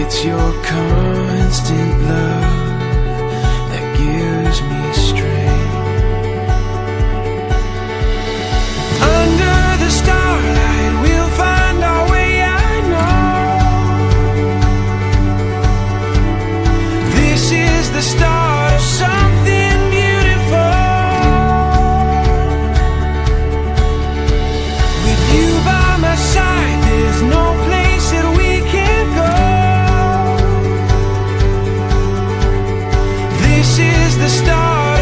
It's your constant love that gives me strength. Under the starlight we'll find our way, I know. This is the start of something beautiful. With you by my side, there's no place that we can't go. This is the start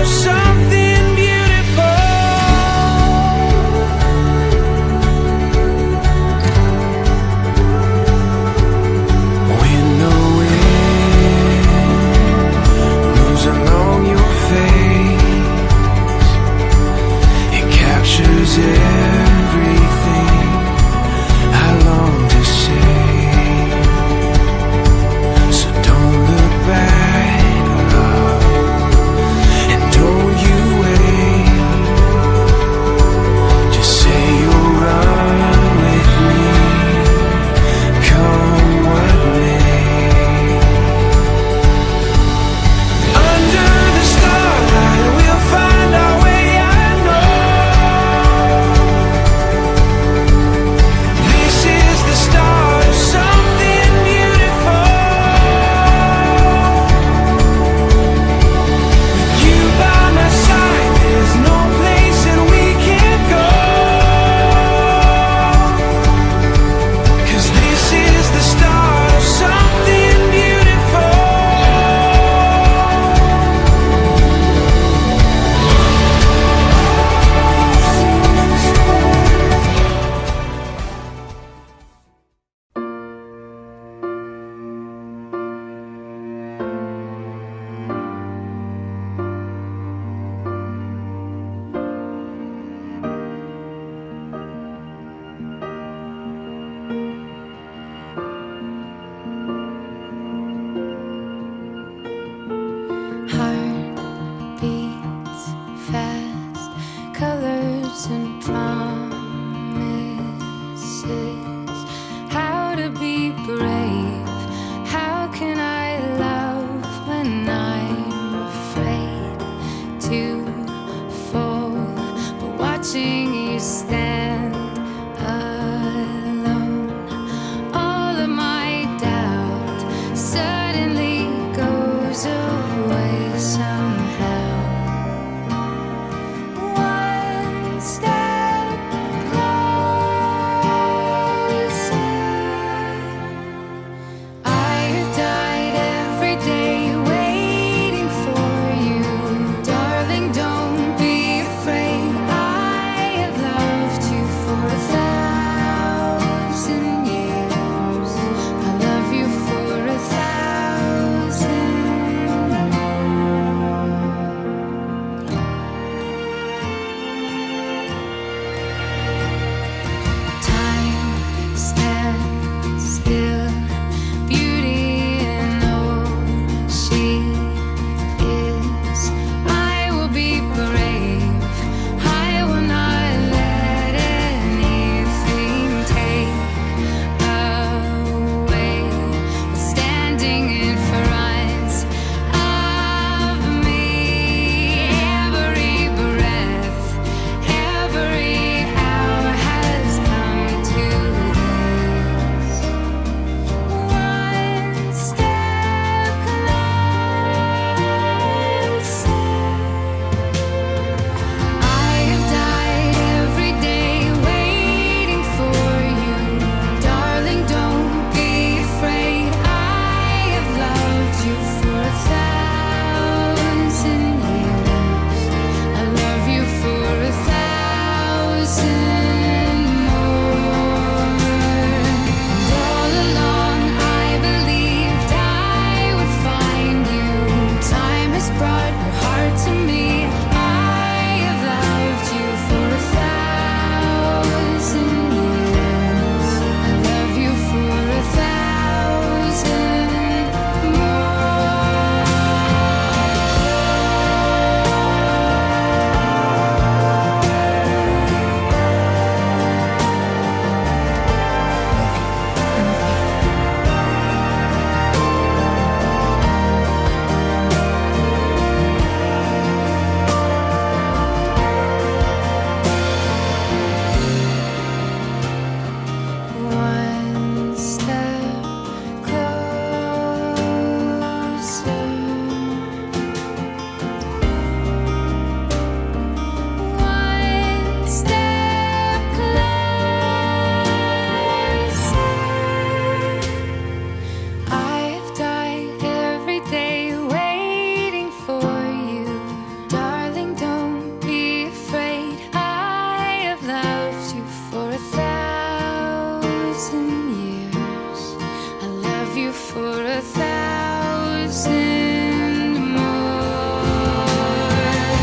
for 1,000 more.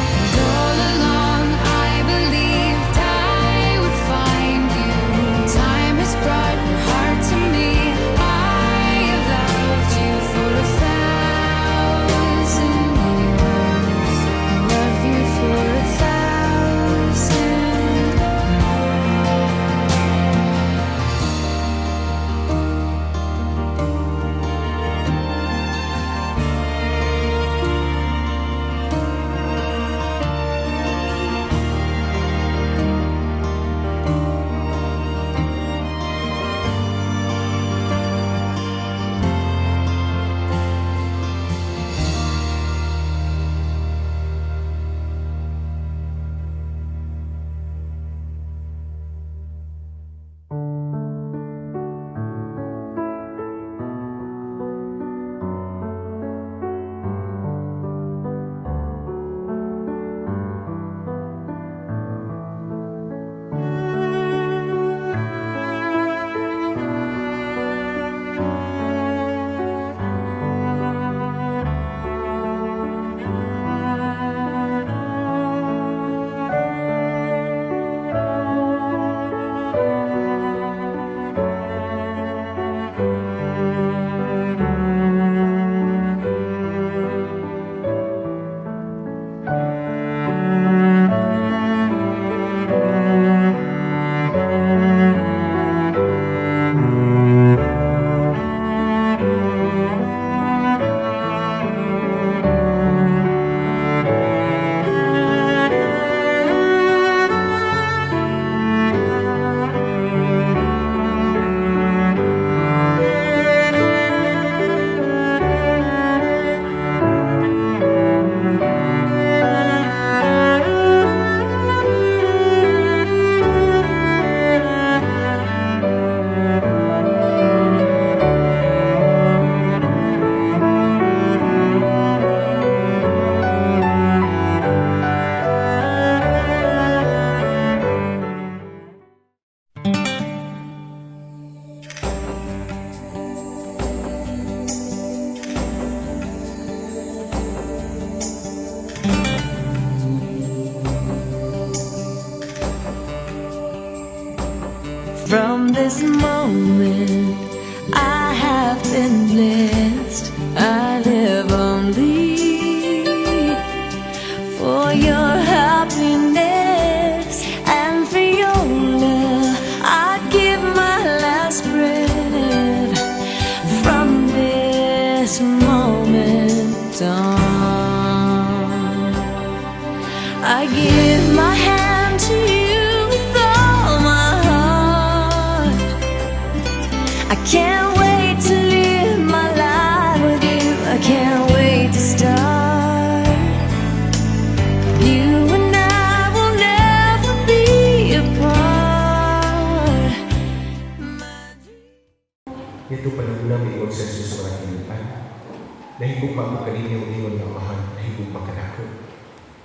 And all along I believed I would find you. Time has brought your heart to me. I have loved you for 1,000 years. I love you for 1,000 more. From this moment I have been blessed. I live only for your happiness and for your love. I'd give my last breath. From this moment on, I give my hand to you with all my heart. I can't wait to live my life with you. I can't wait to start. You and I will never be apart. Ito panahon may konsensus sa mga kinipan. Nahigong pa ako kaninyo ingon ng amahan, nahigong pa kanako.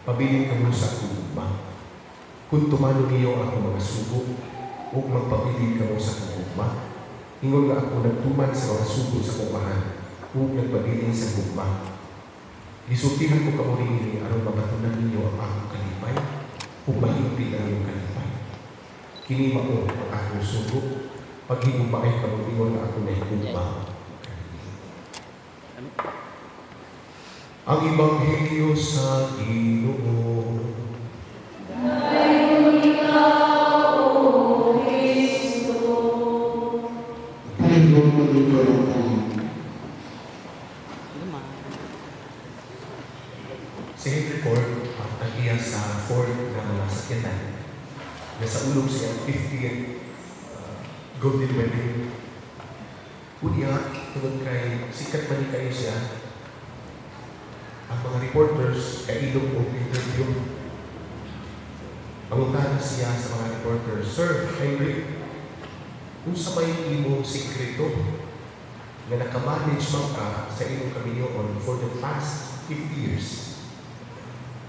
Pabiling ka mo sa akong ugma. Kung tumano niyo ako mga sugo, o magpabiling ka mo sa akong ugma, ingon nga ako nagtuman sa mga sugo sa kumahan, o nagpabiling sa ugma. Gisultihan ko ka mo rin ini aron mabatunan ninyo ang akong kalipay, o mahimpi ang iyong kalipay. Kini mao ang akong sugo, paghigugmaay ka mo ingon nga ako nahigugma. Ang Ebanghelyo sa Ginoo. Si Henry Ford, tagiya sa Ford na mga sakyanan. Nasa ulong siya 50th Golden Wedding. Unya, tungkol kay sikat man kayo siya, ang mga reporters ay ilong o interview. Pangutana siya sa mga reporters, Sir Henry, kung sa may imong sikreto na nakamanage man ka sa imong kaminyoon for the past 50 years,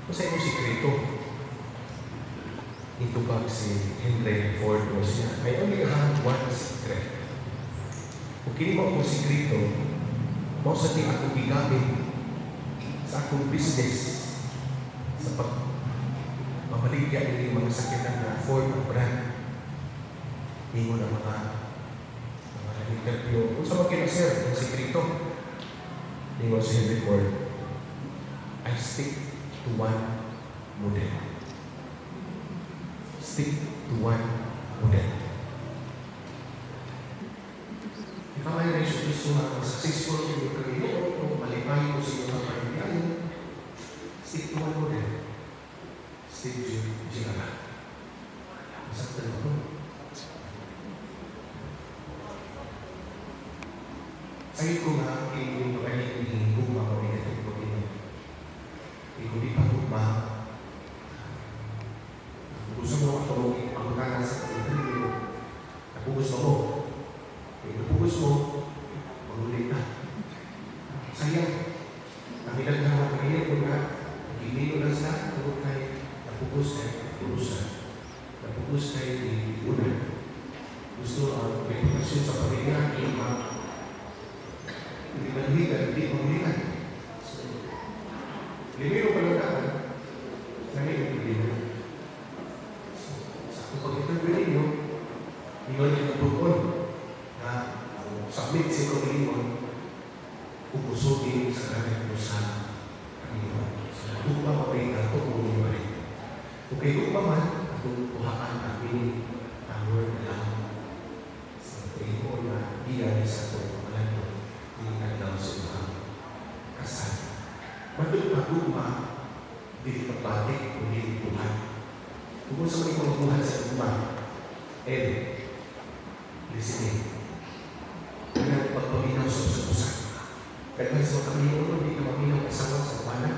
kung sa imong sikreto, ito ba si Henry Ford o siya, I only have one secret. Kung kini mo akong sikreto, Mao sa di ako gigamit sa akong business sa pagmamaligya ng mga sakitan na form of brand. Ingon ang mga interview. Kung sa mga kinasir, ang sekreto, ingon si Henry Ford, I stick to one model. Stick to one model. Ikaw ay gusto na successful in your career o malipay mo sa iyong mga pagbiyahin, stick to one model. Stick to G.R. Masaktan ako. Sabi ko nga, yung kanyang hihingkong mga kapitid ko din. Ikaw di pa gusto mo ako pagkakanan sa interview. Napugos mo. Napugos mo, magulit na. Sayang. Ang ilang kanina ko na, nagigilo na sila, napugos kayo di una. Gusto ang reputasyon sa pamilya, hindi magulitan. Limiro pa lang naman, ngayon hindi. Sa pag-interview ninyo, ingon yung tupon na submit sa ito ninyo, upusogin sa kanil mo sa kanino. Sa tupa mapahita ito kung hindi rin. Kung kayo pa man, atong tuhaan namin ang word na lang. Sa kayo na iyan sa ito, pamalan yung kanilang sumang kasal. Matulog na guma, hindi pagbatik, hindi Tuhan. Kung sa mga pagbuhan sa guma, listening. Kaya pagpaminaw sa usapusan. Kaya sa mga kamiyon, hindi na maminaw kasawa sa kumana.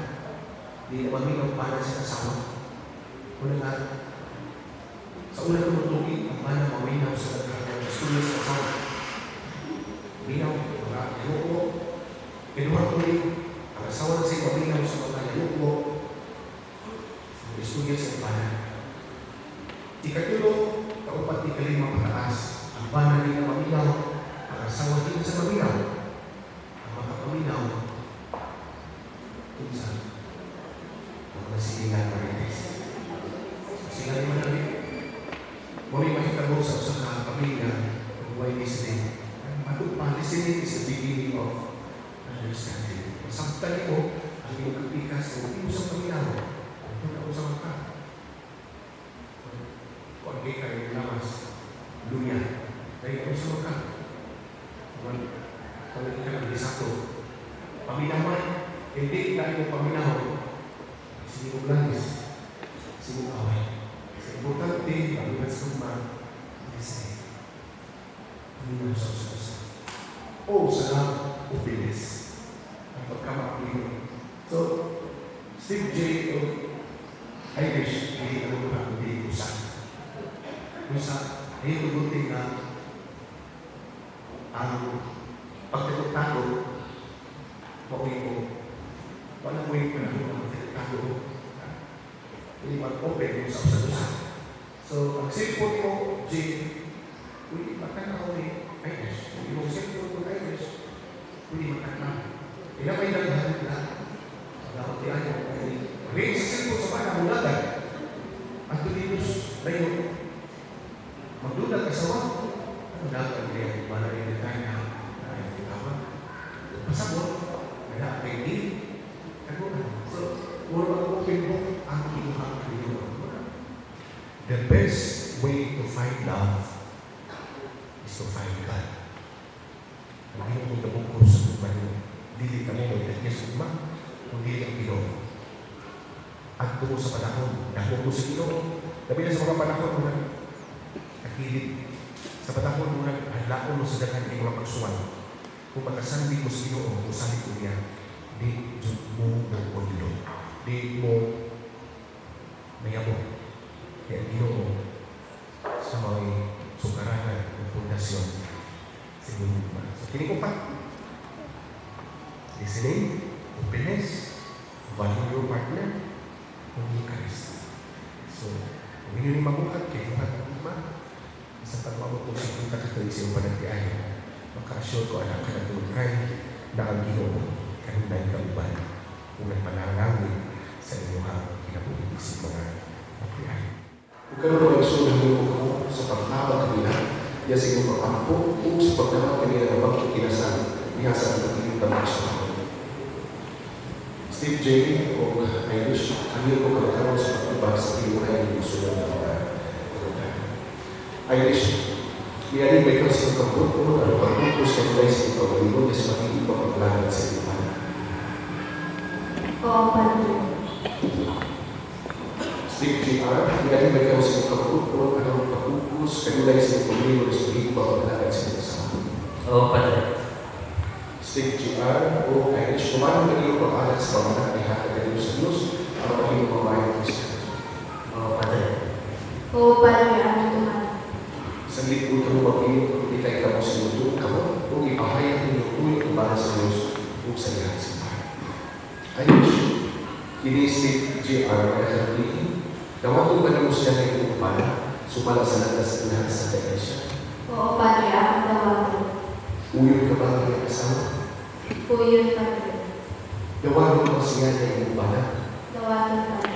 Hindi na maminaw para sa kasawa. Una nga, sa unang tumutugin, ang mana maminaw sa studio sa kasawa. Minaw, mga lupo. Kinuha ko rin, ang asawa na siya maminaw sa mga lupo. Sa studio sa kumana. Ikatulo, kaupat ni kalimang pataas. Ang bana rin na maminaw, ang asawa din sa maminaw. Ang mga paminaw, kung saan, ang mga silingan marites. Sila naman namin, muli makitabo sa usang na pamilya, kung why listening. Listening is the beginning of understanding. Masaktan mo, ang iyong kapikas, kung hindi mo sa paminaw, kung hindi mo sa mata. Kung hindi kayo lamas, lunya. Kaya kung sa mata, kung hindi ka nag-isato, paminawan, hindi na yung paminaw, sinigong langis, sinigong away. Sa importante, pag-ulat sa kumang, listening. Paminaw sa usapusan. O sa upilis. Ang pagkamakliyo. So, Steve J. Irish, hindi alam ko na hindi usan. Kung sa ayun tugutin na ang pagkakutago, mauwi ko. Walang way ko na ang pagkakutago. Hindi mag-open yung sa usan. So, ang cellphone mo, J, hindi matanaw ni Irish. Yung cellphone mo Irish, hindi matanaw. Ilang may naghahanap na dapat yan yung rin sa cellphone sa panang mulagan. At tulinos tayo. Magdudag kasawa. Ano dapat niya? Mana rin na tayo na ayaw tinawa. Pasabot. Kaya kay Neil. So, wala mag-open mo ang kinuha ng video. The best way to find love is to find God. Ang iyong kung nabukor sa tuman mo, dili ka mo magdagya sa tuman, kung dili ang Ginoo. At tumo sa panahon, dahil mo sa Ginoo, labi na sa mga panahon mo na nakilid. Sa panahon mo na hadlaon mo sa dagan ng mga pagsuwan. Kung makasandi mo sa Ginoo, kung sali ko niya, di mo magpundlo. Di mo mayabong. Kaya Ginoo sa mga sukaranan ng pundasyon sa inyong mga. So, kinikupat. Listening, openness, value your partner, kung Eucharist. So, kung hindi nyo mabuhat, kayo ang ima, sa pagmamagpong sa kong kakatuloy sa iyong panagtiayan, maka-assure ko anak ka na tulungkay, na ang Ginoo kanunay kauban kung nagpanalangin sa inyong kinabuhi sa mga napuyan. Kung karoon ang isunod mo ko sa pagtawag kanila, iya sa inyong pagkampo o sa pagtawag kanila ng pagkikinasal, iya sa pagkikinig ng mga sa Steve J. o Irish, ang iyo ko kalakaroon sa pagtubag sa iluhay ng isunod ng mga karutan. Irish, iyanin ba ikaw sa pagkampot o ano pagkukos sa kulay sa ikaw ng ibon na sa magiging pagpaglanan sa iluhay? Oo, Padre. Steve J.R. Iyanin ba ikaw sa pagkampot o ano pagkukos sa kulay sa ikaw ng ibon na sa magiging pagpaglanan sa iluhay? Oo, Padre. Steve J.R. o Irish, kumano na iyong pag-alat sa pamanak ni Hata Ganyo sa Diyos para maging pamayan ng Kristiyan? Oo, Padre. Oo, Padre, ang tuman. Sa liputo mo mag-iyon kung ikay ka mo sa luto ka mo o ipahayag ninyo ulit para sa Diyos o sa iyang simbahan. Irish, kini Steve J.R. na nakarating, nawatong ba na mo siya ng iyong upala sumala sa landas ng lahat sa Iglesia? Oo, Padre, ang tawagan. Uyon ka ba ng iyong kasama? Oo, yun, Padre. Nawatong ba siya ng iyong upala? Tawagan, Padre.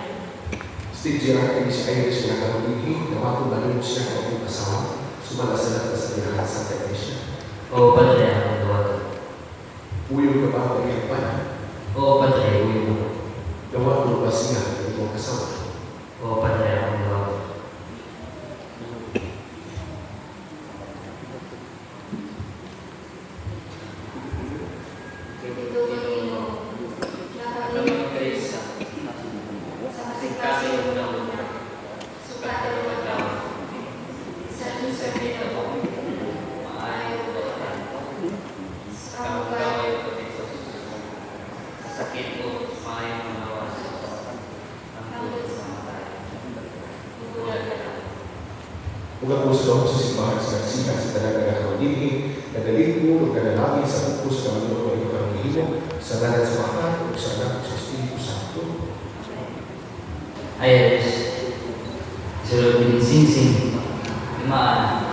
Steve J.R. kini si Irish na nakarating, nawatong ba na mo siya ng iyong kasama sumala sa landas ng lahat sa Iglesia? Oo, Padre. Ang tawagan. Uyon ka ba ng iyong upala? Oo, Padre. Uwi mo. Nawatong ba siya ng iyong kasama? Oo, Padre. Ang tawagan. Titutugan ninyo na kami sa kasing-kasing una-una, sukatan mo ikaw, sa Diyos ang Pinoon, maayaw ko sa kamukha Sakit ko, maayong manawas. hanggang sa matay. Bubulag ka lang. Kung ako sa loob sa simbahan sa nagsikat sa talaga na kamadini, nagaling mo ng kanalangin sa bukos sa Panginoon ng iyong karunihino, sa ngalan sa Bata o sa Anak o sa Espiritu Santo. Ayos. Sulod singsing. Imaan.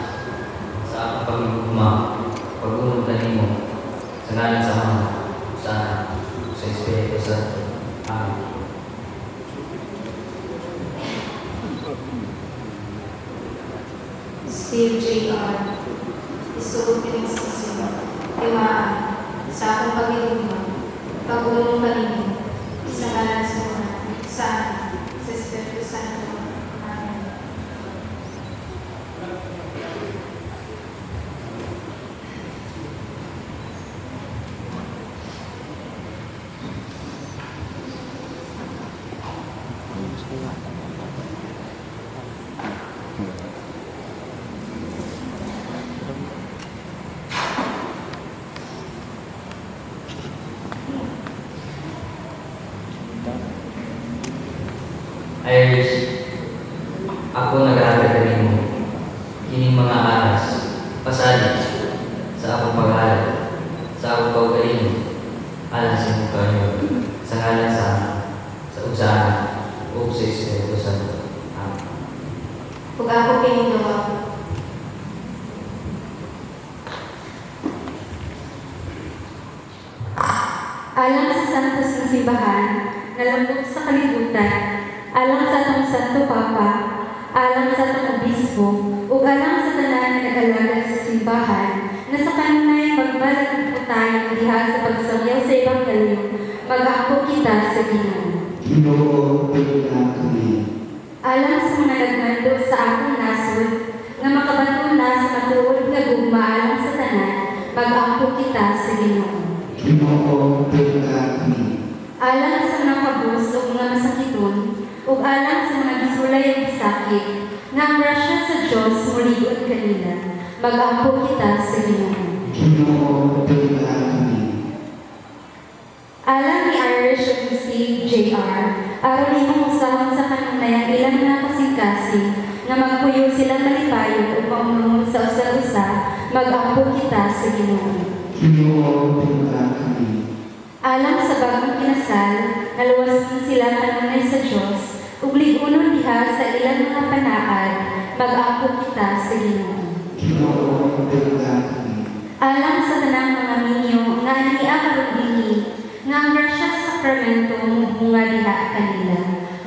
Sa akong pagigugma. Pag-unod na nimo. Sa ngalan sa Ama. Sa Anak. Sa Espiritu Santo. Amen. Steve J.R. Isuot pinagsisim, timaan, sa akong pag-iugma, pag-unong kanino, sa ngalan sa mga, sa Anak, sa Espiritu Santo. Amen. Ayos. Ako nag-aaral mo. Kining mga aras. Pasalit. Sa akong pag-aaral. Sa akong pag-galing. Alas sa mukha niyo. Sa ngalan sa Ama. Sa usahan. O sa Espiritu Santo. Amen. Kung ako pinagawa, alang sa santos ng simbahan, nalambot sa kalibutan, alang sa atong Santo Papa, alang sa atong Obispo, ug alang sa tanan nga nag-alagad sa simbahan, na sa kanunay magbalag po tayo diha sa pagsangyaw sa Ebanghelyo, mag-aako kita sa Ginoo. Ginoo, tulungan kami. Alang sa mga nagmando sa akong nasod, nga makabaton na sa matuod nga gugma alang sa tanan, mag-aako kita sa Ginoo. Ginoo, tulungan kami. Alang sa mga kabus o mga masakiton, o alang sa mga gisulay ang sakit, nga ang grasya sa Diyos muligon kanila, mag-ampo kita sa Ginoo. Ginoo, tulungan kami. Alang ni Irish ug ni Steve J.R., aron imong usahan sa kanunay ang ilang mga kasing-kasing, nga magpuyo silang malipayon o maunungod sa usa-usa, mag-ampo kita sa Ginoo. Ginoo, tulungan kami. Alang sa bagong kinasal, naluwas mo sila kanunay sa Diyos, ug ligunon diha sa ilang mga panaad, mag-ako kita sa Ginoo. Ginoo, tulungan kami. Alang sa tanang mga minyo nga aniya santo bunga diha kanila.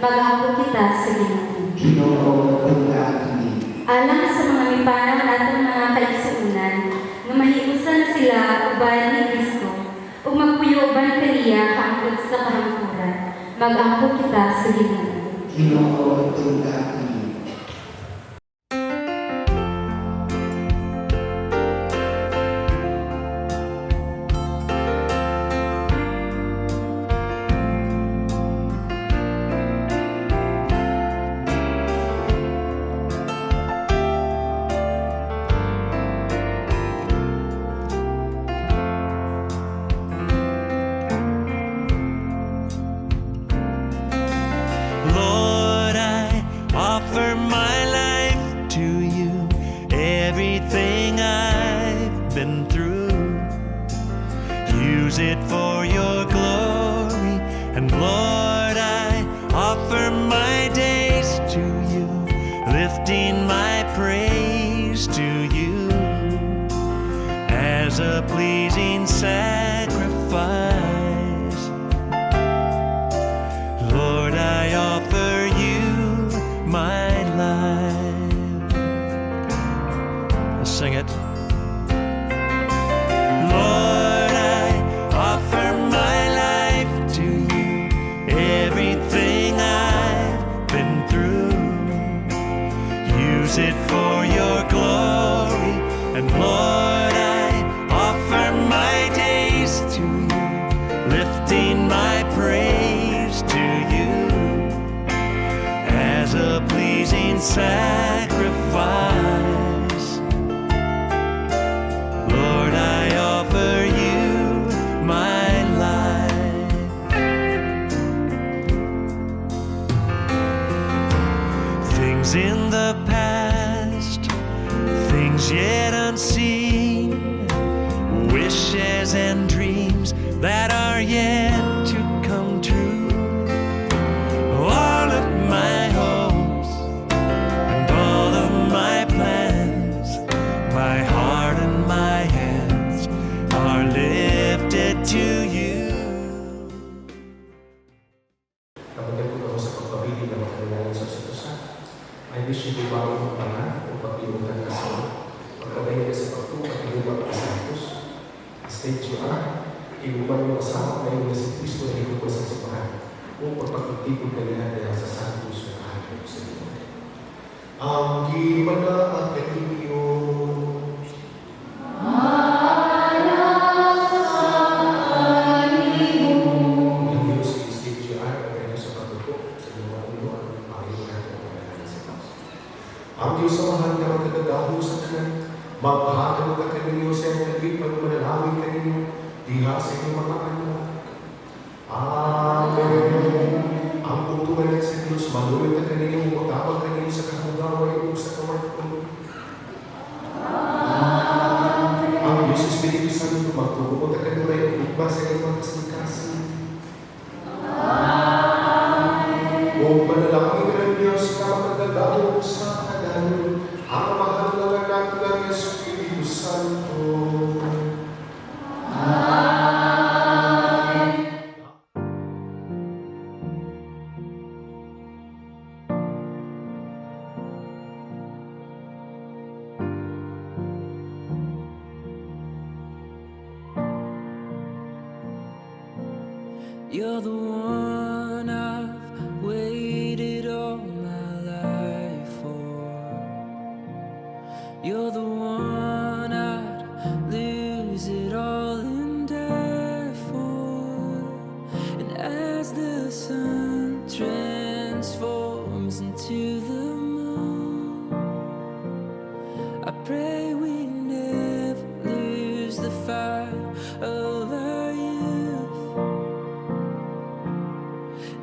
Maghapon kita sa Ginoo. Ginoo, tungga kami. Alang sa mga mipanaw natong mga kaigsuunan, nga mahiusan sila uban ni Kristo, ug magpuyuban kaniya hangtod sa kahangturan. Mag-angko kita sa Ginoo. Ginoo, tungga kami. Lord, I offer my life to you, everything I've been through. Use it for your glory, and Lord, I offer my days to you, lifting my praise to you as a pleasing sacrifice. Lord, I offer you my life. Let's sing it. Lord, I offer my life to you, everything I've been through. Use it for your glory, and Lord, I offer my days to you, lifting my praise to you as a pleasing sacrifice. Lord, I offer you my life. Things in the past, things yet unseen, wishes and dreams that are yet to come true. All of my hopes and all of my plans, my heart and my hands are lifted to you. Kapag ako sa pagpabili ng mga kailangan sa satusan, ay wish you bago ang pangalan o pag-iugan ka sa mga. Pagkabay ka sa pagtuwa at iuban ka sa Diyos. State you are, iuban mo kasama ngayon na si Kristo na iuban sa sipahan o pagpagtipon ka nila dahil sa Santos na kahapon sa iyo. Ang gimana at kaninyo. Ang Diyos is state you are, at kayo sa pagtuko sa iyo ang ulo at panginoon natin ang kailangan sa Diyos. Ang Diyos sa mahal na magkagagaho sa kanan, magpahatan mo ka kaninyo sa iyong kalip, manalangin kaninyo, diha sa inyong mga anak. Amen. Ang putungan sa Diyos, manulit na kaninyo, magkabag kaninyo sa kahangaway o sa kawartong. Ang Diyos Espiritu Santo, magtugot na kaninyo ay upba sa inyong mga kasingkasin. O manalangin ka ng Diyos na magkagagaho sa kanan, ang mahal na natin ng Espiritu Santo. You're the one I've waited all my life for. You're the one I'd lose it all and die for. And as the sun transforms into the moon, I pray we never lose the fire of our youth.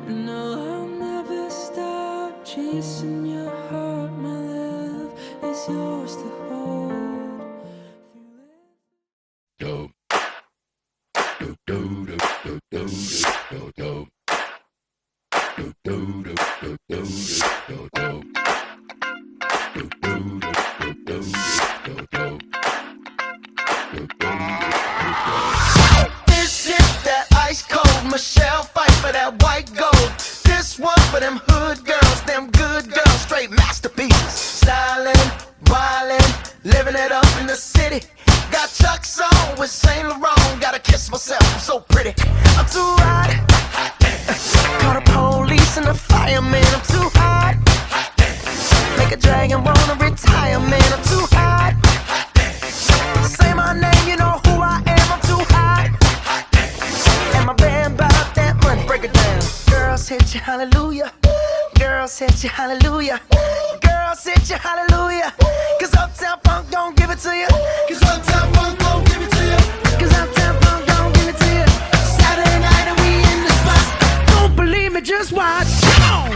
No, I'll never stop chasing your heart. My love is yours to hold. This is that ice cold Michelle fight for that Crocs on with Saint Laurent. Gotta kiss myself, I'm so pretty. I'm too hot. Call the police and the fireman. I'm too hot. Make a dragon wanna retire, man. I'm too hot. Say my name, you know who I am. I'm too hot. And my band bought that money. Break it down. Girls hit you, hallelujah. Girls hit you, hallelujah. Girls hit you, hallelujah. Cause Uptown Funk don't give it to you. Cause Uptown Funk don't give it to you. Cause Uptown Funk don't give it to you. Saturday night and we in the spot. Don't believe me, just watch. Come on.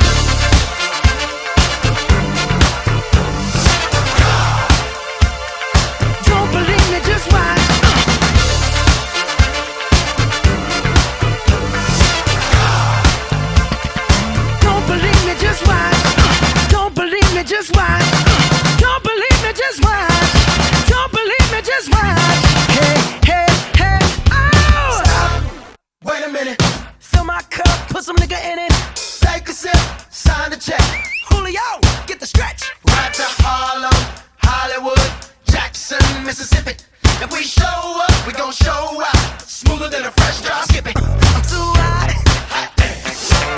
Don't believe me, just watch. Don't believe me, just watch. Don't believe me, just watch. Don't believe me, just watch. Don't believe me, just watch. Hey, hey, hey, oh! Stop. Wait a minute. Fill my cup, put some nigga in it. Take a sip, sign the check. Julio, get the stretch. Right to Harlem, Hollywood, Jackson, Mississippi. If we show up, we gon' show out. Smoother than a fresh drop. Skip it. I'm too hot.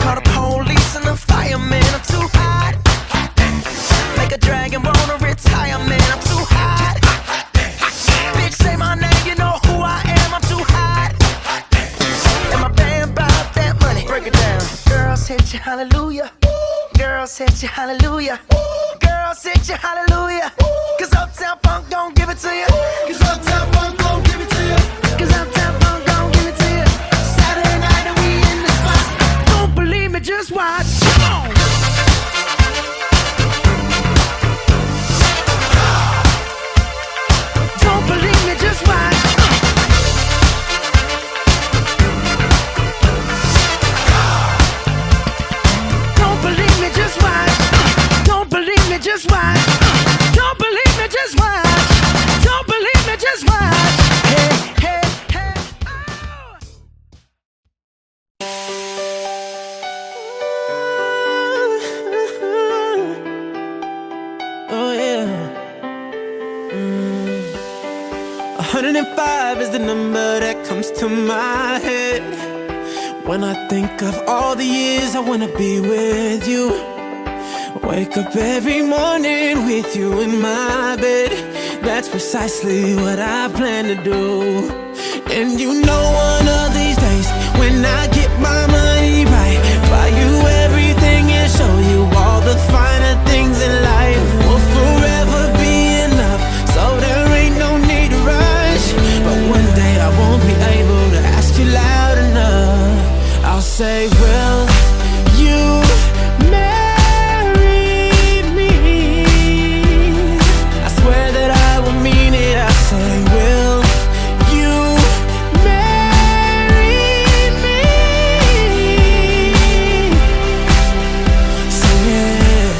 Call the police and the fireman. I'm too hot. Make a dragon wanna retire, man. I'm too hot. Bitch, say my name, you know who I am. I'm too hot. And my band bought that money. Break it down. Girls hit you, hallelujah. Girls hit you, hallelujah. Girls hit you, hallelujah. Cause Uptown Funk don't give it to you. Cause Uptown Funk don't give it to you. Cause Uptown Funk don't give it to you. Saturday night and we in the spot. Don't believe me, just watch. Come on. Don't believe me, just watch. Don't believe me, just watch. Don't believe me, just watch. Don't believe me, just watch. Don't believe me, just watch. Hey, hey, hey, oh! Oh yeah. 105 is the number that comes to my head when I think of all the years I wanna be with you. Wake up every morning with you in my bed. That's precisely what I plan to do. And you know one of these days when I get my money right, buy you everything and show you all the finer things in life. We'll forever be in love, so there ain't no need to rush. But one day I won't be able to ask you loud enough. I'll say, will you marry me? I swear that I will mean it. I say, will you marry me? Sing it.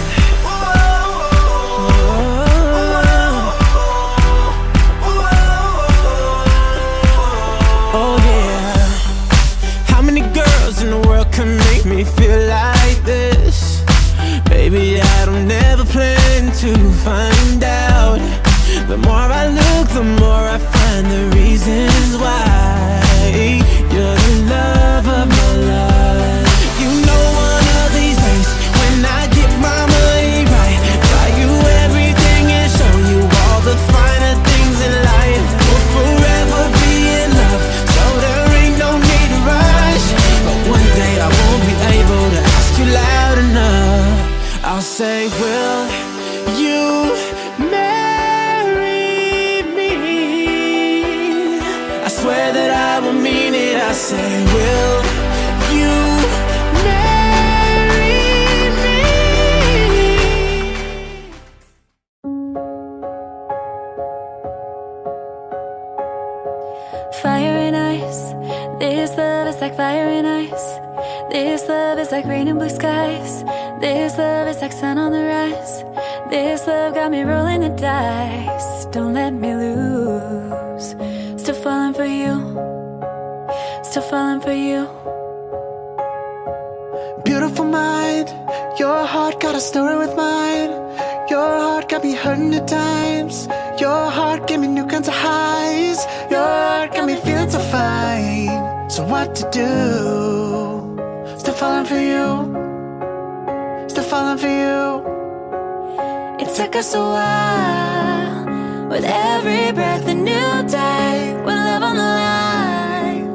Oh yeah. How many girls in the world can make me feel like this? Baby, I don't never plan to find out. The more I look, the more I find the reasons why you're the love of my life. You know one of these days when I get my money right, buy you everything and show you all the finer things in life. We'll forever be in love, so there ain't no need to rush. But one day I won't be able to ask you loud enough. I'll say, will you marry me? I swear that I will mean it. I say, will you marry me? Fire and ice, this love is like fire and ice. This love is like rain and blue skies. This love is like sun on the rise. This love got me rolling the dice. Don't let me lose. Still falling for you. Still falling for you. Beautiful mind, your heart got a story with mine. Your heart got me hurting at times. Your heart gave me new kinds of highs. Your heart got me feeling so fine. So what to do? Still falling for you. Still falling for you. It took us a while. With every breath a new day. With love on the line.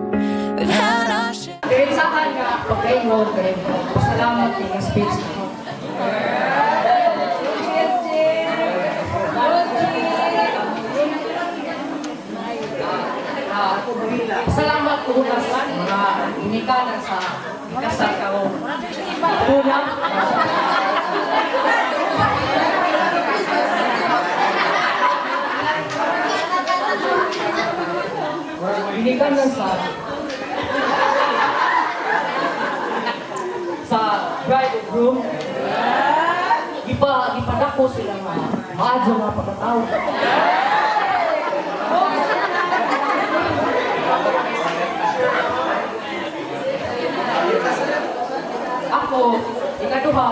We've had our share. Diretsahan nga, pagkaingon kayo. Salamat din ang speech mo. Salamat po sa mga inikanan sa kasal ka mo. Una, inikanan sa bride and groom. Ipadako sila maadyo nga pagkatao. Ako, ikaduha,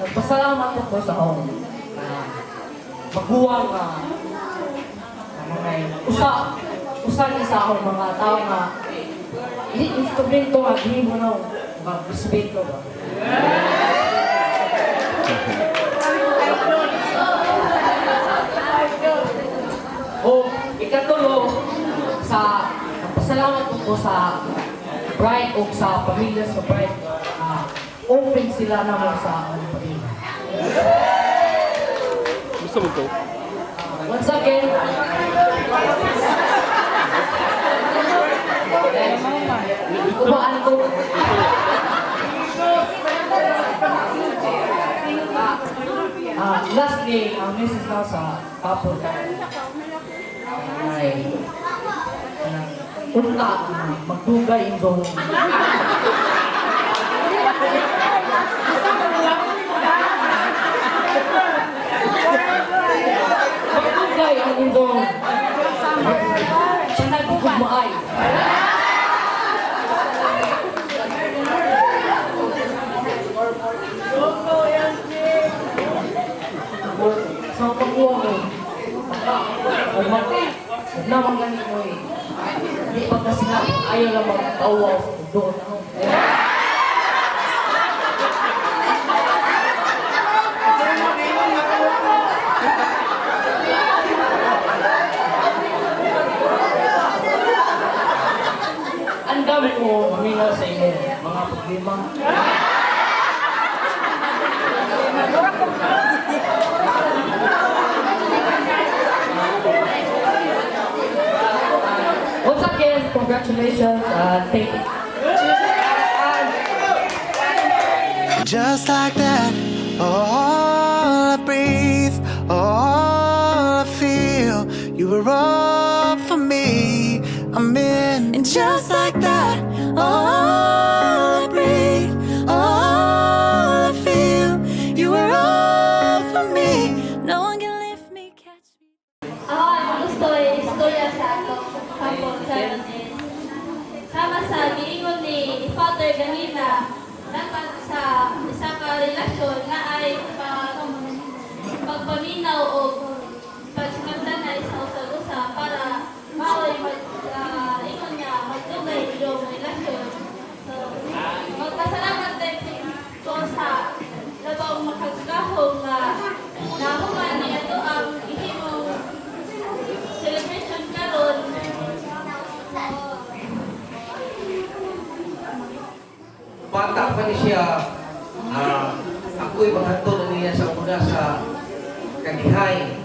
nagpasalamat ako sa akong maghuwang mga usa ni sa akong mga tao nga instrumento nga gihimo na mag-respeto ba. O ikatulo, nagpasalamat ako sa bride o sa pamilya sa bride. Open sila naman sa pamilya. Gusto mo to? Once again, kubaan ko. Lastly, ang message na sa couple ay unta, magdugay in zone. Magdugay ang indong. Siya nagugmaay. Sa pagkuha ko, huwag naman ganit mo eh. Hindi pagka sinabi, ayaw lang magtawa doon ako. Ang dami ko maminaw sa inyo, mga problema. Once again, congratulations and thank you. Just like that, all I breathe, all I feel, you were all for me. I'm in, and just like that, all I breathe, all I feel, you were all for me. No one can lift me, catch me. Ako ang gusto ay istorya sa atong kapon sa Lunes. Sama sa giingon ni Father ganina, dapat sa isa ka relasyon na ay pagpaminaw o pagsinagdan na isa usa para mao'y ingon niya magdugay yung relasyon. So, magpasalamat din ko sa labang makagahong na nahuman niya ito ang ihimong celebration karon. Bata pa ni siya, ako'y maghanto na niya sa una sa kanihay.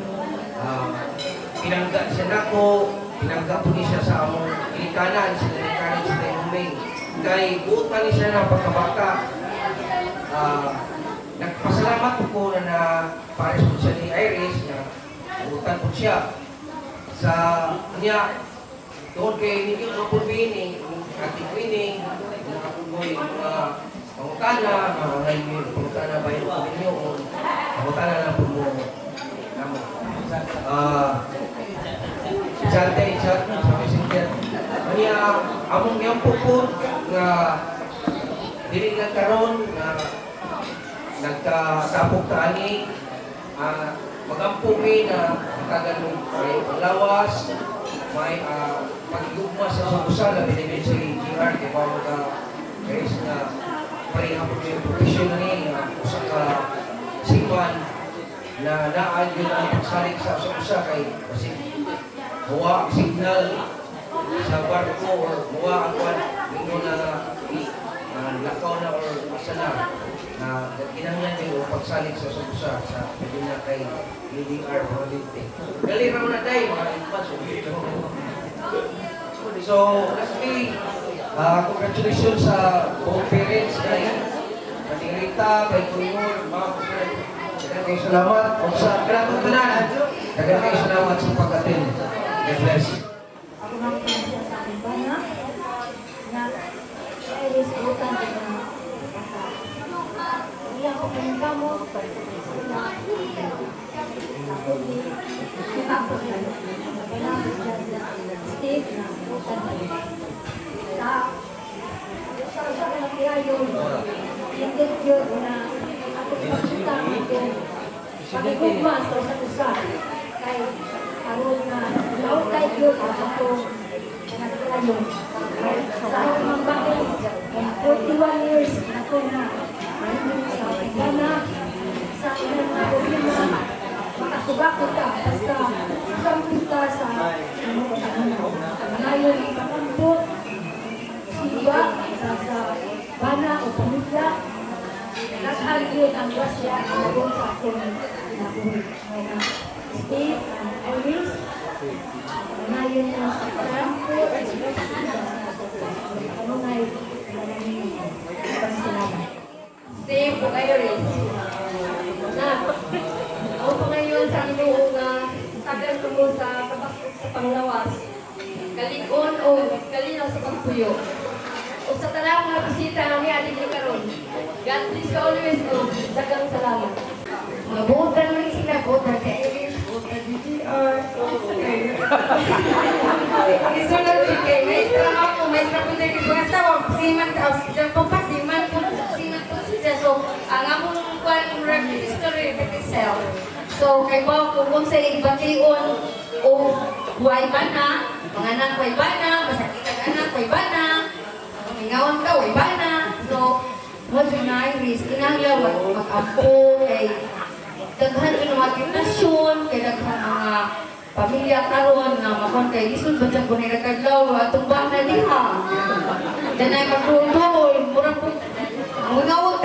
Pinangga siya nako, pinangga po niya sa among ilikanan, sa ilikanan sa Taymuming. Kay buot pa ni siya na pagkabata. Nagpasalamat po na pares po siya ni Iris, na buutan po siya. Sa kanya, doon kay Nigel Opulvini, ating winning, mga pugoy, mga pangutana, mga ngayon, pangutana ba yung pamilyo, o pangutana na po mo. Chante, sa messenger. Kanya, among niyang pupod na dili nagkaroon na nagkatapok taani, mag-ampuki na kaganong may lawas, may pagigugma sa usa na binibig sa GR, kaya ba guys na parehapon yung professional na usa ka sipan na naan yun ang pagsalik sa usa kay kasi huwa signal sa barko or huwa ang kwan mingo na lakaw na or isa na kinahanglan din o pagsalik sa usa sa pwede na kay LDR Prolite. Gali raw na tayo mga impas. So, lastly, congratulations sa buong parents kay Kating Rita, kay Kuyor, mga kusunan. Dagan kayo salamat. O sa gratong tanan, dagan kayo salamat sa pag-attend. God bless. Ako nang pinagsasabi sa aking bana na Iris utang ko na hindi ako pangkamot na ako Steve na utang sa kanakiyayon hindi yun na ako pinagsasabi ko pagigugmas o sa usa kay karon na law kay yun ako nagkalayon sa akong bakit 41 years ako na sa Ghana sa ilang mga problema makasubako ka basta isang kita sa ngayon ipapambot siwa sa bana o pamilya naghagyod ang grasya ang sa akong Steve and Iris ngayon na sa Franco ano ngay Steve o Iris na ako pa ngayon sa inyong tagal ko mo sa panglawas kalikon o kalinaw sa pagpuyo o sa tanang mga bisita ng ating karon God bless you always o dagang salamat mabutan mo sila butan sa Iris butan DTR isunod din kay maestra ako maestra po din kung sa siman po siya so ang among kwan history itself so kay ba kung sa ibation o huway ba na mga anak huway ba na masakit ang anak huway ba na mingawan ka huway ba na so what's your Iris kinahanglan mag-ampo kay daghan yung mga gimnasyon kay daghan mga pamilya karon nga makon kay lisod ba dyan kung nagkadlaw atong ba na liha danay magdudol murang po ang ngawot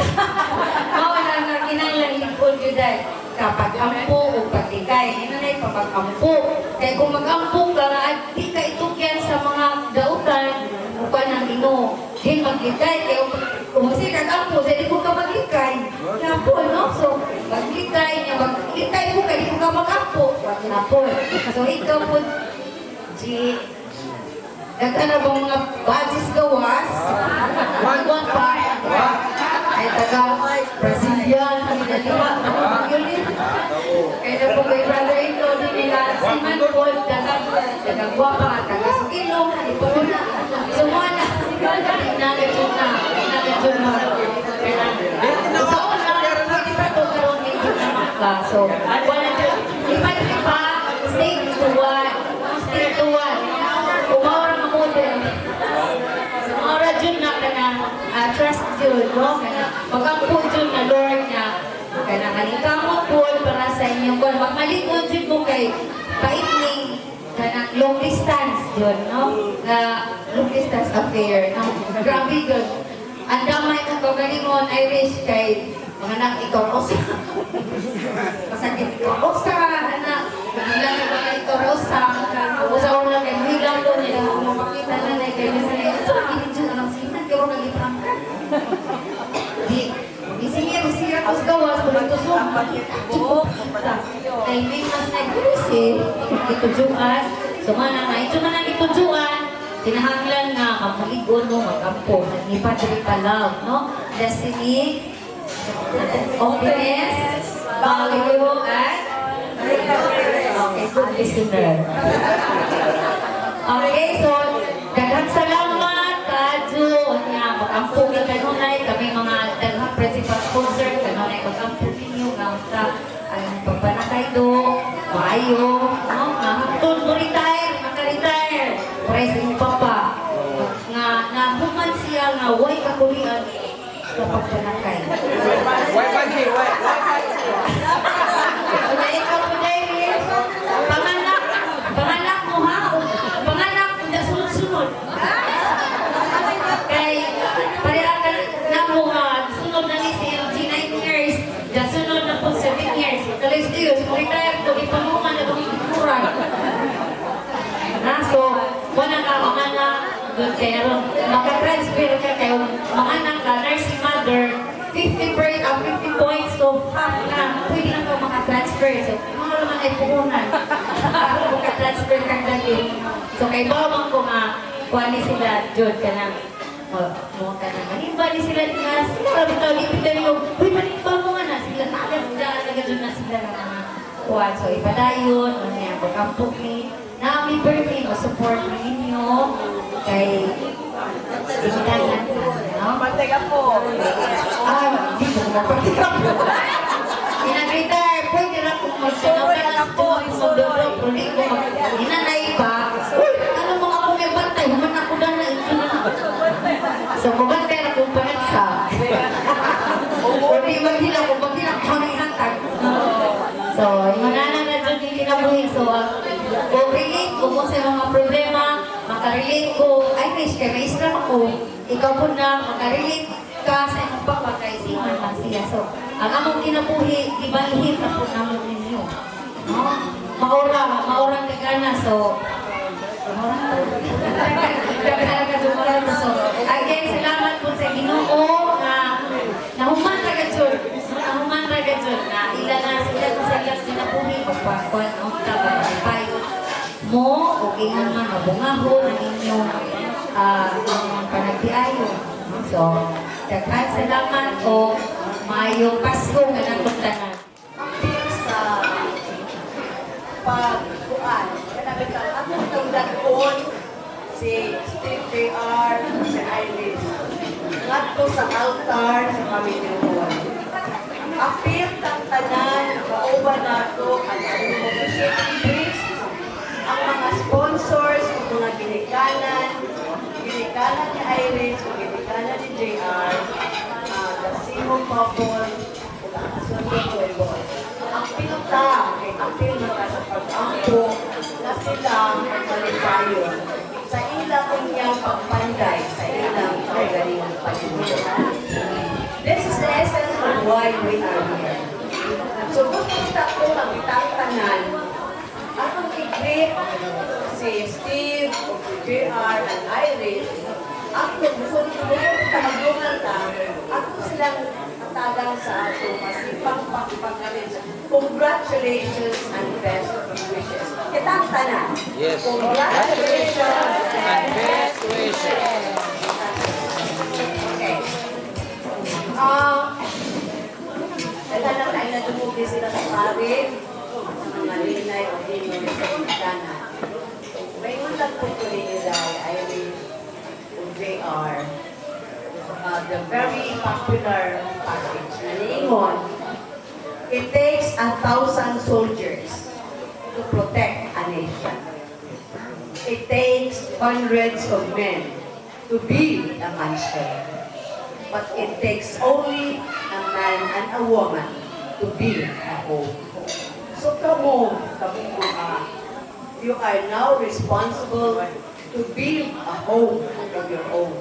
mawala nga kinahanglan lingkod yun dahil kapag ampo o patigay ina na ipapag-ampo kaya kung mag-ampo ka di ka itukyan sa mga dautan o ka ng ino din magligay kaya kung kasi kag-ampo dahil kung ka magligay napon no so magligay niya magligay mo kaya kung ka mag-ampo napon so ikaw po si nagkana bang mga badges gawas magwan pa ay taga Brazilian kami na lima yun kaya na po kay brother-in-law din nila si Manford dagang guwapa at taga Sukilong halipon na sumana nagajun na so hindi pa ito karoon ng jud na maka so wala dyan lipat-lipa stick to one umawar ang model umawar dyan na trust dyan no mag-ampo dyan na Lord na kaya nakalikamo po para sa inyong buwan magmalikod dyan mo kay paitning kanang long distance dyan no na long distance affair no grabe dyan ang damay kong kagalingon Irish kay mga anak ikorosa masakit ikorosa anak ilang na mga ikorosa usaw lang kay hilang ko nila mapakita na na kay nila ito ang dyan anak sinan kaya ko nalipang ka di sinira ko sa gawas kung ito sumpa kay may mas nag-gulis itujuan so nga ito na lang itujuan kinahanglan nga kamuligon mo mag-ampo ni Padre Palaw no destiny openness value at okay good listener okay so daghang salamat kadyo niya mag-ampo ka kanunay kami mga daghang principal sponsor kanunay mag-ampo ninyo nga ang pagpanakay do imong papa nga nahuman siya nga way kakulian sa pagpanakay. Kaya ikaw po, Darius, panganak mo ha, panganak na sunod-sunod. Kaya pareha ka na mo nga, sunod na ni si LG 9 years, dyan sunod na po 7 years. Kalis Diyos, mag-retire to, ipamuman na itong ikuran. So, wala ka, mga na, doon kayo, makatransfer ka kayo, mga anak ka, nursing mother, 50 points, so half na, pwede lang ka makatransfer. So, mga naman ay puhunan. Ako makatransfer kang dati. So, kay bawang ko nga, kuha ni sila, Jod ka na, mo ka na, manimba ni sila, sila, bitaw, uy, manimba mo nga na, sila, talaga doon na sila na mga kuha. So, ipadayon, ano yan, pagkampok ni, na may birthday, support ninyo kay Sigdanan, no? Pantega po. Hindi ko mapagtika po. Inag-retire, pwede na kung magsanawin na po, isodoro, hindi ko inanay pa. Uy, ano mga akong may bantay, human ako na na ito na. So, mabantay na kung panagsa. Hindi maghila kung maghila ko na ihatag. So, yung manana na dyan din kinabuhin. So, kung relate ko sa mga problema, makarelate ko, ay Chris, kaya may Islam ako, ikaw po na makarelate ka sa inyong papa kay Siman lang siya. So, ang among kinabuhi, ibalihim na po naman ninyo. No? Maurang kagana. So, again, salamat po sa Ginoo na nahuman ragadyon. Nahuman ragadyon na ila na sila sa ilang kinabuhi pagpakuan ang tayo mo o ingon man mabungahon ang inyong panagtiayo. So, daghan salamat o maayong Pasko nga natungtanan. Sa pagkuan, kanabi ka, atong tungdakon si Steve J.R. si Iris. Ngadto sa altar sa pamilya mo. Apil kang tanan, kauban nato ang associate priest, ang mga sponsors, ang mga ginikanan ni Iris, ang ginikanan ni JR, the Simon Couple, ang Asundo Pueblo. Ang pinta, kay apil na ka sa pag-ampo, na silang malipayon sa ilang kunyang pagpanday, sa ilang pagaling pagpapalala. This is the essence of why we are here. So, gusto kita ko ang itang tanan, atong i-greet si Steve, o si JR, and Iris, ako gusto nito kita magdungan ka, ako silang tagang sa ato, masipang pagpagaling. Congratulations and best wishes. Kitang tanan. Yes. Congratulations and best wishes. Okay. Kailan na tayo natumugi sila sa parin, mga linay o dinyo sa pagkana. May ulang po ko rin nila, Iris, o JR, the very popular passage na niingon, it takes 1,000 soldiers to protect a nation. It takes hundreds of men to be a man's strength. But it takes only a man and a woman to build a home. So you are now responsible to build a home of your own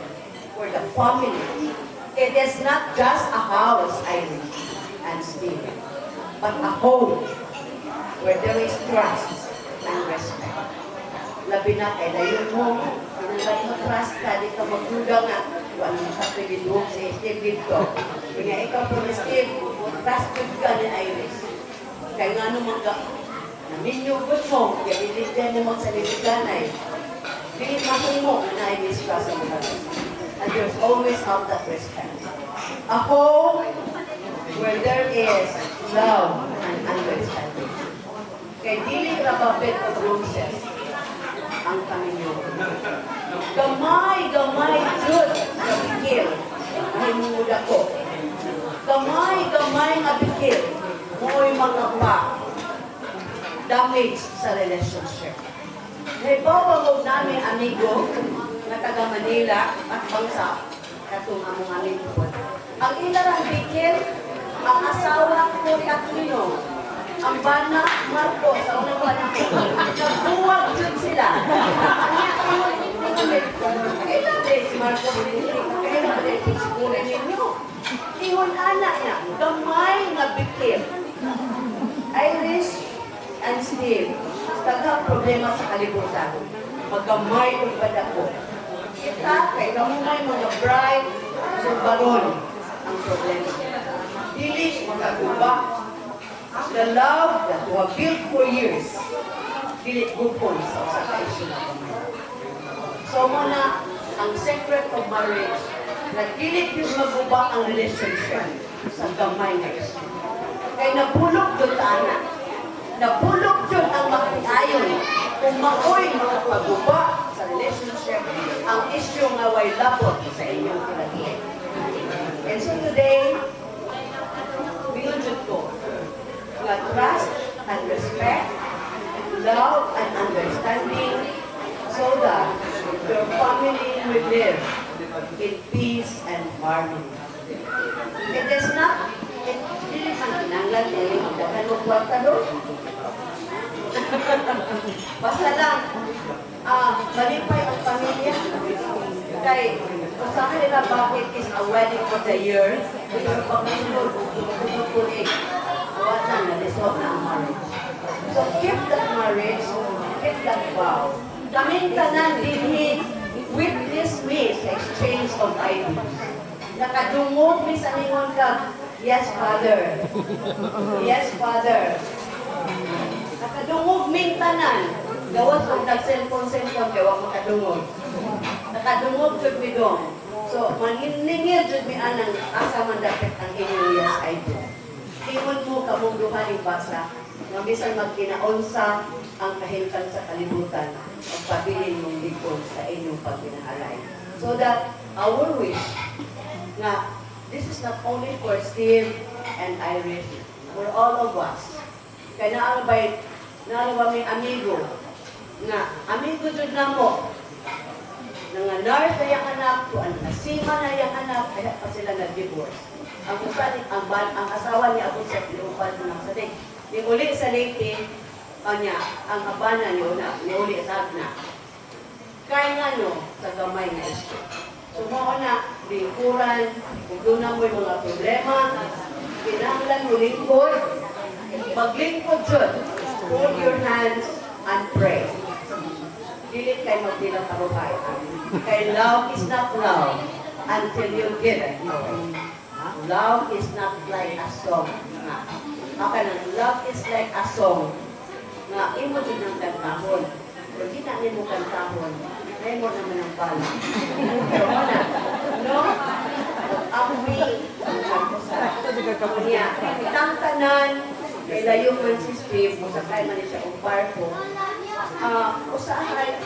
for the family. It is not just a house, Iris and Steve, but a home where there is trust and respect. Labi na kay layon mo, kung mag-trust ka, di ka magduda nga, walang kapilidog si Steve dito. Kaya ikaw po ni Steve, trusted ka ni Iris. Kaya nga naman ka, naminyugot mo, kaya iligyan mo magsaliliganay. Pinimahin mo na Iris ka sa mga. And there's always have that respect. A home where there is love and understanding. Kaya dili rababit o roses ang Panginoon. Gamay, Diyos, na bigil, ay muda ko. Gamay, na bigil, mo'y mga pa, damage sa relationship. Halimbawa mo namin amigo na taga Manila at bangsa katong among amigo. Ang ilang bikil, ang asawa ko Aquino, ang bana Marcos, sa unang bana ko, nagbuwag dyan sila. Kailan din si Marcos, kailan din si Siguro ninyo. Ingon anak niya, gamay nga bikil. Iris and Steve, tagang problema sa kalibutan. Magkamay kong padako. Kita, kay kamumay mga bride, baron ang problema. Dili magaguba. The love that we have built for years, dili gupon sa usa ka isyu na kamay. So muna, ang secret of marriage, na dili yung maguba ang relationship sa gamay na isyu. Kaya napulog doon ta anak. Napulog yun ang makiayon kung makoy mga paguba sa relationship ang issue nga way labot sa inyong kinagiyan. And so today, binunjud ko nga trust and respect, love and understanding so that your family will live in peace and harmony. It is not, hindi man kinanglan eh, magdagan mo kwarta doon. Basta lang, malipay ang pamilya. Kay, kung sa kanila bakit is a wedding for the year, yung pag-inulog, kumukulik, wala na, na-resolve na ang marriage. So keep that marriage, keep that vow. Kaming tanan dinhi witness me sa exchange of ideas. Nakadungog mi sa ningon ka, yes, Father. Yes, Father. Nakadungog ming tanan. Gawas kung nag-cellphone, kaya wag makadungog. Nakadungog jud mi dong. So, maniningil jud mi anang asa man dapat ang inyong yes, I do. Ingon mo kamong duha ning basa, nga bisan magkinaunsa ang kahimtang sa kalibutan, ang pabilin mong likod sa inyong pagpinahalay. So that our wish nga this is not only for Steve and Iris, for all of us. Kaya naalabay may amigo, nga amigo jud namo, nanganar na yung anak, tuan nasima na yung anak, kaya pa sila nag-divorce. Ang usalit, ang asawa niya ako sa pinupan ng sadik. Ni uli sa Leyte, kanya, ang abana niyo na, ni uli sa na. Kaya nga no, sa gamay na isko. So mo na, lingkuran, kung doon na mo yung mga problema, kinanglan mo lingkod, maglingkod dyan, hold your hands and pray. Dilit kayo magbilang karuhay. Kaya love is not love until you give it. Love is not like a song. Love is like a song. Nga, imo din ang kantahon. Pero di na mo kantahon, ay mo naman ang pala. Pero na, no? Amoy, niya, itang tanan, kay layo mo si Steve, musakay man siya ang barko. Usahay,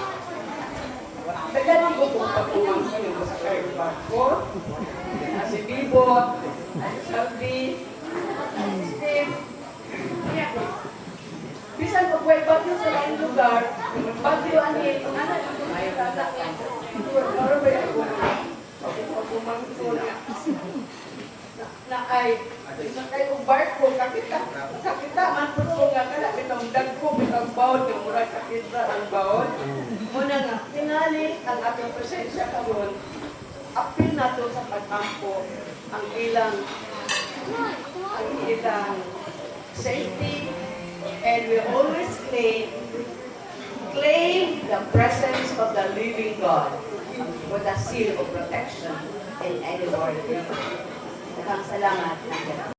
Pagdating ko kung patulang sa iyo sa kayo barko, si Bibot, si Salvi, Steve, bisan pag may bagyo sa laing lugar, bagyo anin, may tatak yan. Laro ba yan ko? Pag pumangko na ay, sa kayo barko, kakita man po nga kala, itong dagko, itong bawod, yung murag kakita ang bawod. Muna nga, tingali ang ating presensya karon, apil na to sa pagtampo ang ilang safety, and we always claim the presence of the living God with a seal of protection in any war. Daghang salamat. Nandiyan.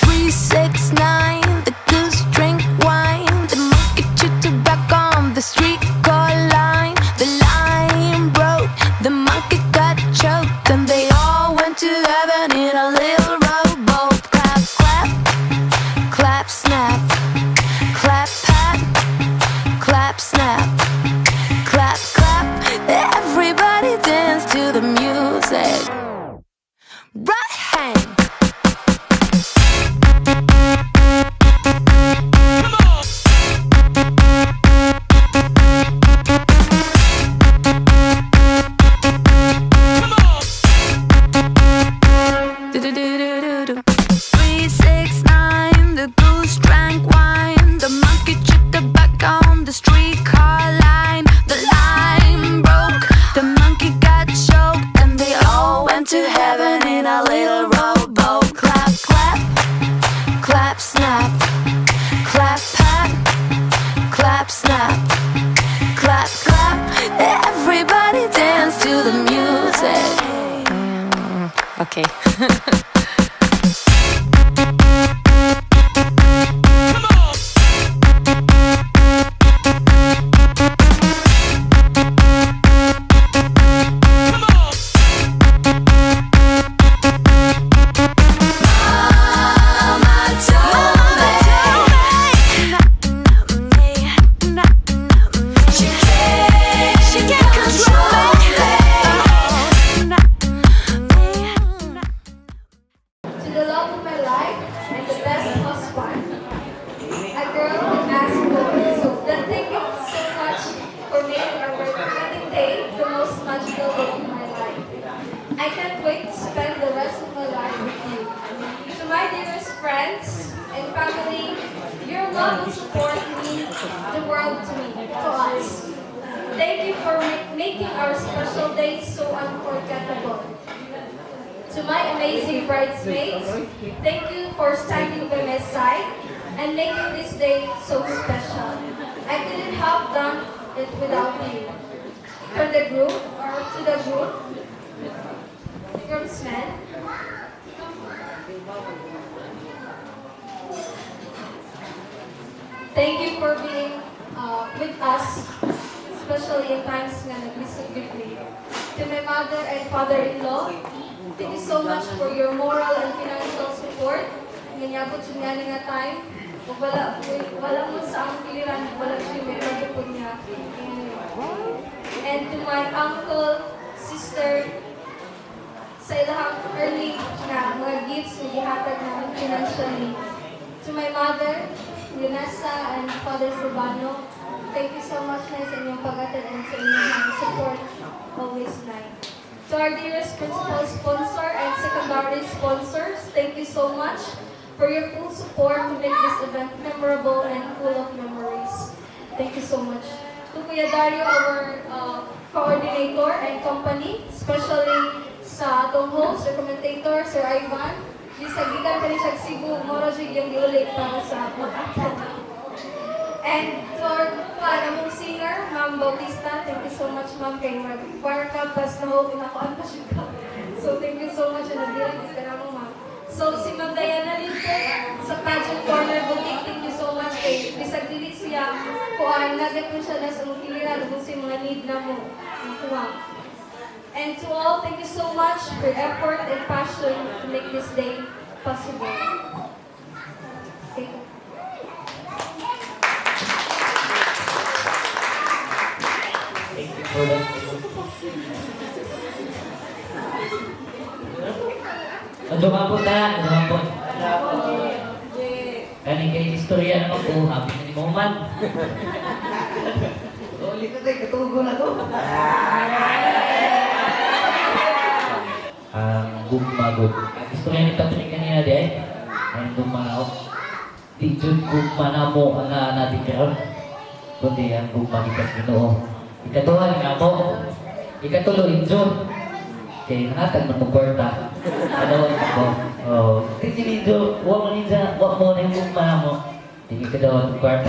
369, the goose drink wine, the monkey chewed tobacco on the street called line. The lion broke, the monkey got choked, and they all went to heaven in a little rowboat. Clap, clap, clap, snap, clap, pat, clap, snap, clap. love and support mean the world to me, to us. Thank you for making our special days so unforgettable. To my amazing bridesmaids, thank you for standing by my side and making this day so special. I couldn't have done it without you. For the group, or to the group, groomsmen, thank you for being with us, especially in times nga nag-lisod deeply. To my mother and father-in-law, thank you so much for your moral and financial support. Nganyabot yung nga time. Kung wala mo sa ang piliran, wala siya may po niya. And to my uncle, sister, sa ilahang early na mga gifts na gihatag namin financially. To my mother, Lunasa, and Father Silvano, thank you so much na sa inyong pag-attend and sa inyong support always night. To our dearest principal sponsor and secondary sponsors, thank you so much for your full support to make this event memorable and full of memories. Thank you so much. To Kuya Dario, our coordinator and company, especially sa atong host or commentator, Sir Ivan, gisagigan ka ni siya Cebu, moro siya yung giulit para sa pag-attend. And to our among singer, Ma'am Bautista, thank you so much, Ma'am, kay mag-choir ka, pas na ho, pinakuan pa siya ka. So thank you so much, and nag-direct ka na mo, Ma'am. So si Ma'am Diana Linte, sa Pageant Corner Boutique, thank you so much, kay bisag dili siya, kuan, nagit mo siya na sa mong kiliran, kung si mga need na mo. And to all, thank you so much for your effort and passion to make this day possible. Thank you. Thank you for that. Dumapot na, dumapot. Kani kay istorya naman po, happy na ni Moman. Ulit na tayo, katugo na to. Gugmagod. Istorya ni Patrick kanina di ay. Ang dumanaw. Di jud gugma na mo ang natin karon. Kundi ang gugma ni Ginoo. Ikatuwa nga mo. Ikatulo injo. Kaya nangatag man mo kwarta. Ano ko? Oh, hindi injo, wa mo ninja, wa mo na yung gugma na mo. Hindi ka daw ang kwarta.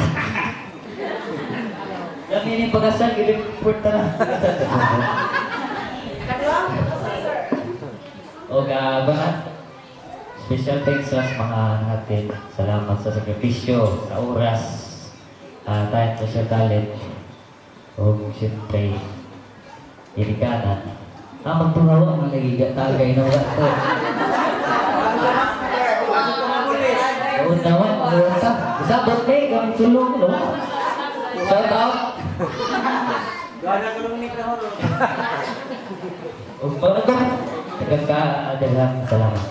Kami ni pag-asal, i-report na. O banat, special thanks sa mga natin. Salamat sa sakripisyo, sa oras, tayo sa talent. O siyempre, irikanan. Magturawa ang nagigatagay na wala ito. Unawan, uwasa. Isabot eh, kami tulong, no? Shout out. Gana ko nung nika ho. O, parang ka, salamat.